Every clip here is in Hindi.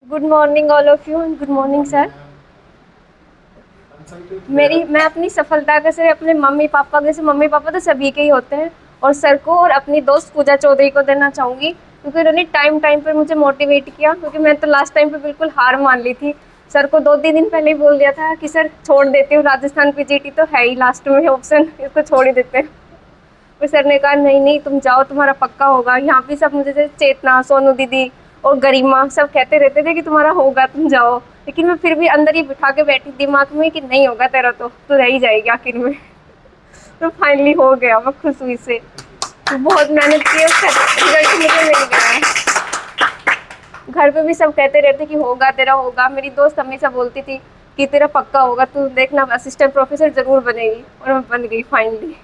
Good morning all of you and good morning sir. मैं अपनी सफलता का श्रेय अपने मम्मी पापा के से मम्मी पापा तो सभी के ही होते हैं और सर को और अपनी दोस्त पूजा चौधरी को देना चाहूँगी क्योंकि उन्होंने टाइम टाइम पर मुझे मोटिवेट किया क्योंकि मैं तो लास्ट टाइम पे बिल्कुल हार मान ली थी। सर को 2-3 दिन पहले ही बोल दिया था कि सर छोड़ देती हूँ, राजस्थान पीजीटी तो है ही लास्ट में ऑप्शन, इसको छोड़ ही देते हैं। फिर सर ने कहा नहीं नहीं तुम जाओ, तुम्हारा पक्का होगा। यहाँ पे सब मुझे चेतना, सोनू दीदी और गरिमा सब कहते रहते थे कि तुम्हारा होगा, तुम जाओ। लेकिन मैं फिर भी अंदर ही बिठा के बैठी दिमाग में कि नहीं होगा तेरा, तो रह ही जाएगी आखिर में। तो फाइनली हो गया, मैं खुश हुई से। तो बहुत मेहनत की, उसका रिजल्ट मुझे मिल गया। घर पे भी सब कहते रहते कि होगा तेरा होगा। मेरी दोस्त हमेशा बोलती थी कि तेरा पक्का होगा, तू देखना असिस्टेंट प्रोफेसर जरूर बनेगी, और मैं बन गई फाइनली।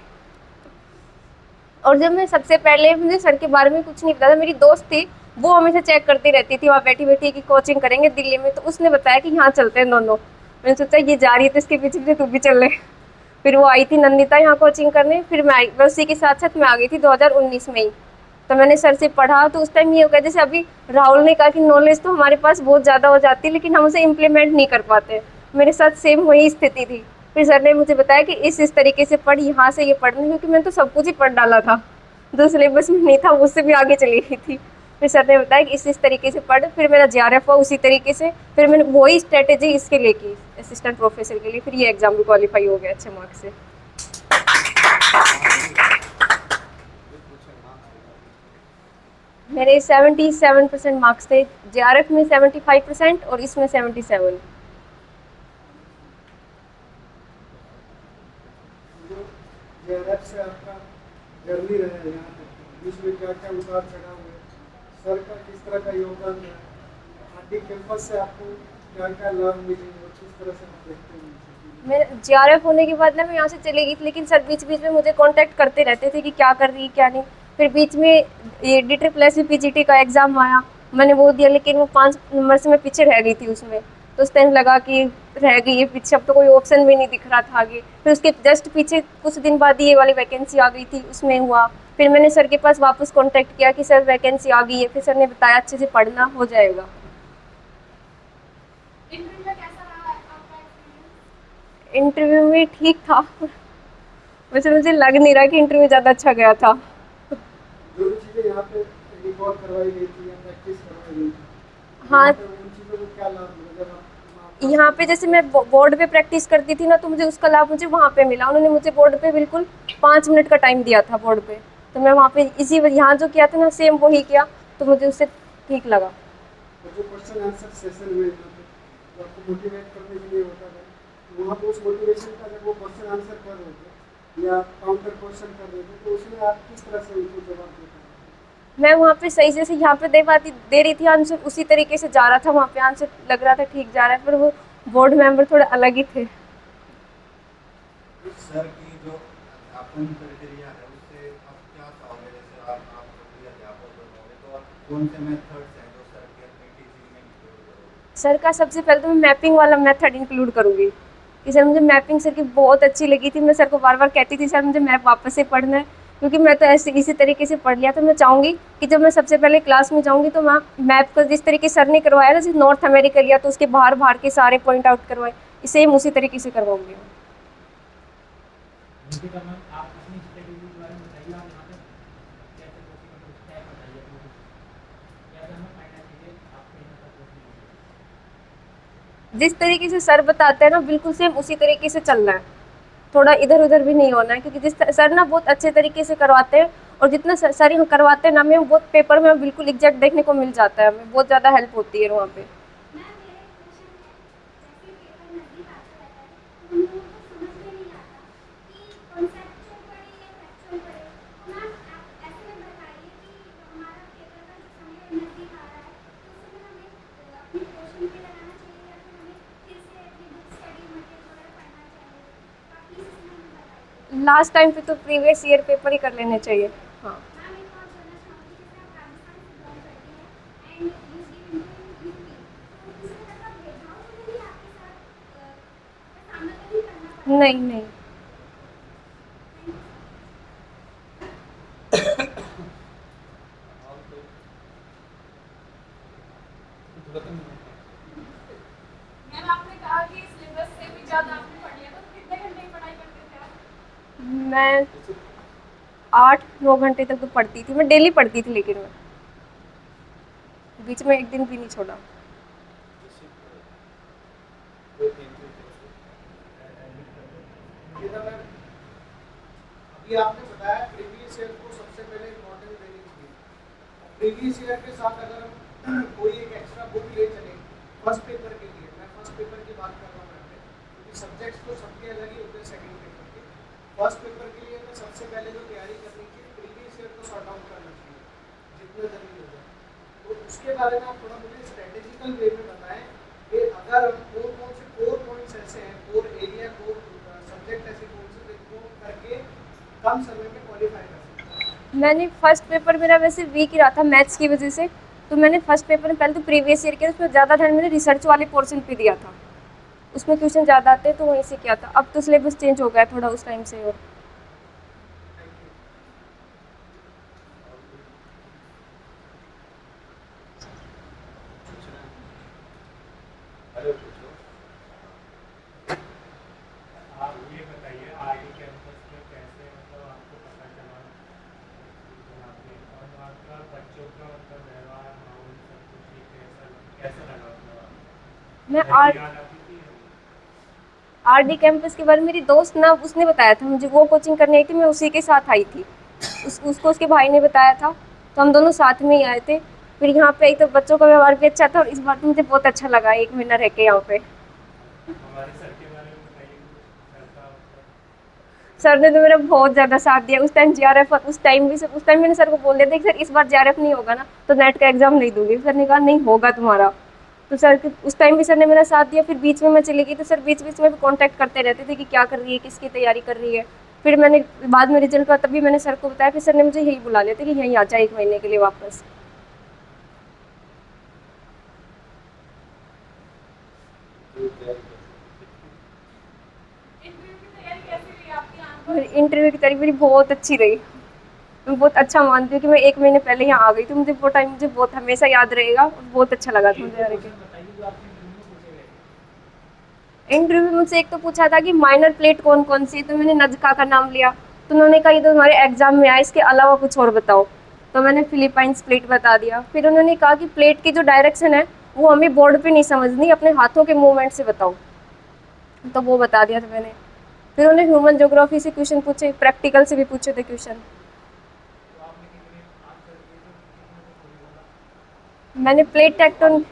और जब मैं सबसे पहले, मुझे सर के बारे में कुछ नहीं पता था, मेरी दोस्त थी वो हमेशा चेक करती रहती थी वहाँ बैठी बैठी कि कोचिंग करेंगे दिल्ली में, तो उसने बताया कि यहाँ चलते हैं दोनों। मैंने सोचा ये जा रही है तो इसके पीछे पीछे तू भी चल ले। फिर वो आई थी नंदिता यहाँ कोचिंग करने, फिर मैं उसी के साथ साथ मैं आ गई थी 2019 में ही। तो मैंने सर से पढ़ा तो उस टाइम ये हो गया, जैसे अभी राहुल ने कहा कि नॉलेज तो हमारे पास बहुत ज़्यादा हो जाती है लेकिन हम उसे इम्प्लीमेंट नहीं कर पाते, मेरे साथ सेम वही स्थिति थी। फिर सर ने मुझे बताया कि इस तरीके से पढ़, यहाँ से ये पढ़ना, क्योंकि मैंने तो सब कुछ ही पढ़ डाला था जो सिलेबस में नहीं था, उससे भी आगे चली गई थी। फिर सर ने बताया कि इस तरीके से पढ़, फिर मेरा जेआरएफ हुआ उसी तरीके से, फिर मैंने वही स्ट्रेटेजी इसके लिए की असिस्टेंट प्रोफेसर के लिए, फिर ये एग्जाम भी क्वालिफाई हो गया अच्छे मार्क्स से। मेरे 77% मार्क्स थे, जेआरएफ में 75% और इसमें 77। जेआरएफ से आपका जर्नी रहा है यहाँ तक, बीच क्या क्या उतार चढ़ाव हुए, सर का किस तरह का योगदान है, आरडी कैंपस से आपको क्या क्या लाभ मिले और किस तरह से आप देखते हैं? मैं जेआरएफ होने के बाद ना मैं यहाँ से चली गई थी, लेकिन सर बीच बीच में मुझे कांटेक्ट करते रहते थे कि क्या कर रही है क्या नहीं। फिर बीच में ये DSSS पीजीटी का एग्ज़ाम आया, मैंने वो दिया लेकिन वो 5 नंबर से मैं पीछे रह गई थी उसमें। तो उस टाइम लगा कि रह गई है पीछे, अब तो कोई ऑप्शन भी नहीं दिख रहा था आगे। फिर उसके जस्ट पीछे कुछ दिन बाद ये वाली वैकेंसी आ गई थी, उसमें हुआ। फिर मैंने सर के पास वापस कॉन्टैक्ट किया कि सर वैकेंसी आ गई है, फिर सर ने बताया अच्छे से पढ़ना हो जाएगा। इंटरव्यू में ठीक था, वैसे मुझे लग नहीं रहा कि इंटरव्यू ज़्यादा अच्छा गया था। जो भी चीज़ें यहाँ पे रिकॉर्ड करवाई गई थी या प्रैक्टिस करवाई गई थी, हाँ, उन चीज़ों को क्या लाभ मिला जब आप यहाँ पे जैसे मैं बोर्ड पे प्रैक्टिस करती थी ना, तो मुझे उसका लाभ मुझे वहाँ पे मिला। उन्होंने मुझे बोर्ड पे बिल्कुल 5 मिनट का टाइम दिया था बोर्ड पे, तो मैं वहाँ पे इसी यहाँ जो किया था ना सेम वही किया, तो मुझे उससे ठीक लगा। तो जो क्वेश्चन आंसर सेशन में यहाँ पे जो आपको मोटिवेट करने के लिए होता है, तो वहाँ पे उस मोटिवेशन का जब वो क्वेश्चन आंसर कर रहे थे या काउंटर क्वेश्चन कर रहे थे, तो उसमें आप किस तरह से उनको जवाब देते हैं? मैं वहाँ पे सही जैसे यहाँ पे दे रही थी आंसर, उसी तरीके से जा रहा था, वहाँ पे आंसर लग रहा था ठीक जा रहा है, पर वो बोर्ड मेंबर थोड़े अलग ही थे। सर की जो अध्यापन प्रक्रिया है उससे आप क्या चाहोगे? जैसे आप भी अध्यापक बनोगे तो आप कौन से मेथड्स हैं जो सर की अपनी टीचिंग में इंक्लूड करोगे? सर का सबसे पहले तो मैं मैपिंग वाला मेथड इंक्लूड करूँगी कि सर मुझे मैपिंग सर की बहुत अच्छी लगी थी। मैं सर को बार बार कहती थी सर मुझे मैप वापस से पढ़ना है, क्योंकि मैं तो ऐसे इसी तरीके से पढ़ लिया था। मैं चाहूँगी कि जब मैं सबसे पहले क्लास में जाऊँगी तो मैं मैप को जिस तरीके सर ने करवाया था, जैसे नॉर्थ अमेरिका लिया तो उसके बाहर बाहर के सारे पॉइंट आउट करवाए, सेम उसी तरीके से करवाऊँगी। निकिता मैम, आप अपनी स्ट्रेटेजी के बारे में बताइए। आप यहाँ पे कैसे कोचिंग मतलब स्टेप बताइए अपने कुछ, क्या क्या हमें फाइनल चीज़ें आपको यहाँ तक पहुँचनी जिस तरीके से सर बताते हैं ना बिल्कुल सेम उसी तरीके से चलना है, थोड़ा इधर उधर भी नहीं होना है, क्योंकि सर ना बहुत अच्छे तरीके से करवाते हैं। और जितना सर यहाँ करवाते हैं ना, हमें बहुत पेपर में बिल्कुल एग्जैक्ट देखने को मिल जाता है, हमें बहुत ज़्यादा हेल्प होती है वहाँ पे। लास्ट टाइम पे तो प्रीवियस ईयर पेपर ही कर लेने चाहिए। हाँ, नहीं नहीं। है? मैं 8-9 घंटे तक तो पढ़ती थी, मैं डेली पढ़ती थी, लेकिन मैं बीच में एक दिन भी नहीं छोड़ा। गीता मैम, अभी आपने बताया प्रीवियस ईयर को सबसे पहले इम्पोर्टेंस देनी चाहिए। प्रीवियस ईयर के साथ अगर हम कोई एक एक्स्ट्रा बुक ले चले फर्स्ट पेपर के लिए, मैं फर्स्ट पेपर की बात कर रहा हूँ यहाँ पे, क्योंकि सब्जेक्ट्स तो सबके अलग ही होते हैं सेकंड पेपर के। फर्स्ट पेपर के लिए मैं सबसे पहले जो तैयारी करनी चाहिए, प्रीवियस ईयर को सॉर्ट आउट करना चाहिए जितना जल्दी हो जाए। तो उसके बारे में आप थोड़ा मुझे स्ट्रेटेजिकल वे में बताएं कि अगर हम कौन से कोर पॉइंट्स ऐसे हैं, कोर एरिया, कोर सब्जेक्ट ऐसे कौन से जिनको करके कम समय में क्वालिफाई कर सकते हैं। मैंने फर्स्ट पेपर मेरा वैसे वीक ही रहा था मैथ्स की वजह से, तो मैंने फर्स्ट पेपर में पहले तो प्रीवियस ईयर किया, उसमें ज़्यादा ध्यान मैंने रिसर्च वाले पोर्शन पे दिया था, उसमें क्वेश्चन ज़्यादा आते हैं तो वहीं से किया था। अब तो सिलेबस चेंज हो गया थोड़ा उस टाइम से। और आप ये बताइए आगे कैंपस में कैसे मतलब आपको पता चला आपने, और वहाँ का बच्चों का मतलब व्यवहार, माहौल, सब कुछ ही कैसा लगा मतलब मैं याद आती थी? RD कैंपस के बारे में मेरी दोस्त ना उसने बताया था मुझे, वो कोचिंग करने आई थी, मैं उसी के साथ आई थी। उसको उसके भाई ने बताया था, तो हम दोनों साथ में ही आए थे। फिर यहाँ पे आई तो बच्चों का व्यवहार भी अच्छा था, और इस बार तो मुझे बहुत अच्छा लगा 1 महीना रह के यहाँ पे। हमारे सर के बारे में बताइए कुछ, सर का मतलब सर ने तो मेरा बहुत ज़्यादा साथ दिया। उस टाइम JRF, उस टाइम मैंने सर को बोल दिया था कि सर इस बार JRF नहीं होगा ना तो नेट का एग्ज़ाम नहीं दूंगी। सर ने कहा नहीं होगा तुम्हारा। तो सर उस टाइम भी सर ने मेरा साथ दिया। फिर बीच में मैं चली गई तो सर बीच बीच में भी कॉन्टैक्ट करते रहते थे कि क्या कर रही है, किसकी तैयारी कर रही है। फिर मैंने बाद में रिजल्ट का तभी मैंने सर को बताया, फिर सर ने मुझे यही बुला लिया था कि यहीं आ जाए 1 महीने के लिए वापस। और इंटरव्यू की तैयारी मेरी बहुत अच्छी रही। मैं बहुत अच्छा मानती हूँ कि मैं 1 महीने पहले यहाँ आ गई, तो मुझे वो टाइम मुझे बहुत हमेशा याद रहेगा और बहुत अच्छा लगा था मुझे आने के। बताइए जो आपने इंटरव्यू में पूछे गए। इंटरव्यू में मुझसे एक तो पूछा था कि माइनर प्लेट कौन कौन सी, तो मैंने नजका का नाम लिया। तो उन्होंने कहा ये तो हमारे एग्जाम में आया, इसके अलावा कुछ और बताओ। तो मैंने फिलीपाइंस प्लेट बता दिया। फिर उन्होंने कहा कि प्लेट की जो डायरेक्शन है वो हमें बोर्ड पे नहीं समझनी, अपने हाथों के मूवमेंट से बताओ। तो वो बता दिया था मैंने। फिर उन्होंने ह्यूमन ज्योग्राफी से क्वेश्चन पूछे, प्रैक्टिकल से भी पूछे थे क्वेश्चन। तो आपने कितने आंसर दिए थे, कितने में सही बोला? मैंने प्लेट टेक्टोन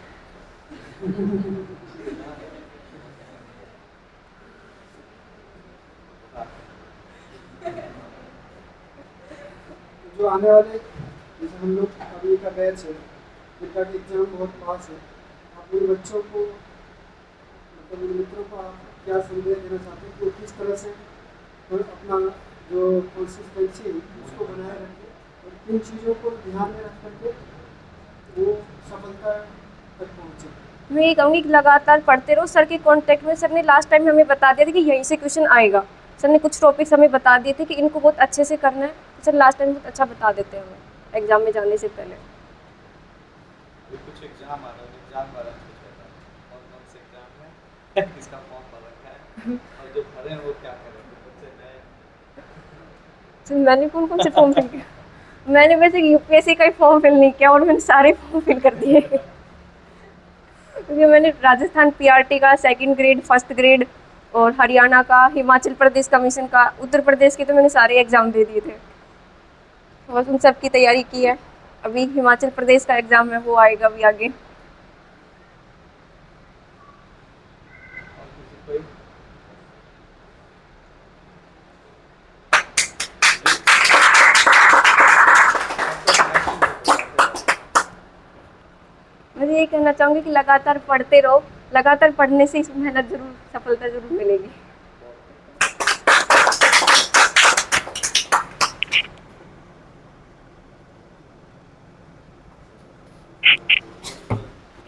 जो आने वाले जैसे हम लोग अभी का बैच है जिनका एग्जाम बहुत पास है, आप उन बच्चों को मतलब उन मित्रों को आप क्या संदेश देना चाहते हैं कि वो किस तरह से तो अपना जो कंसिस्टेंसी है उसको बनाए रखें और किन चीज़ों को ध्यान में रख करके वो सफलता तक पहुँचे। मैं ये कहूँगी कि लगातार पढ़ते रहो। सर के कांटेक्ट में, सर ने लास्ट टाइम हमें बता दिया था कि यहीं से क्वेश्चन आएगा। सर ने कुछ टॉपिक्स हमें बता दिए थे कि इनको बहुत अच्छे से करना है। तो सर लास्ट टाइम बहुत अच्छा बता देते हैं हमें एग्जाम में जाने से पहले। कुछ एग्जाम आ रहा है, एग्जाम वाला कुछ रहता है और कौन से एग्जाम में किसका फॉर्म भर रखा है और जो भरे हैं वो क्या करेंगे बच्चे नए। तो मैंने कौन कौन से फॉर्म फिल किया? मैंने वैसे UPSC का ही फॉर्म फिल नहीं किया और मैंने सारे फॉर्म फिल कर दिए। क्योंकि मैंने राजस्थान PRT का 2nd ग्रेड, 1st ग्रेड और हरियाणा का, हिमाचल प्रदेश कमीशन का, उत्तर प्रदेश के तो मैंने सारे एग्ज़ाम दे दिए थे। बस उन सब की तैयारी की है। अभी हिमाचल प्रदेश का एग्ज़ाम है, वो आएगा अभी आगे। और किसी कोई मैं ये कहना चाहूँगी कि लगातार पढ़ते रहो। लगातार पढ़ने से इस मेहनत जरूर, सफलता जरूर मिलेगी।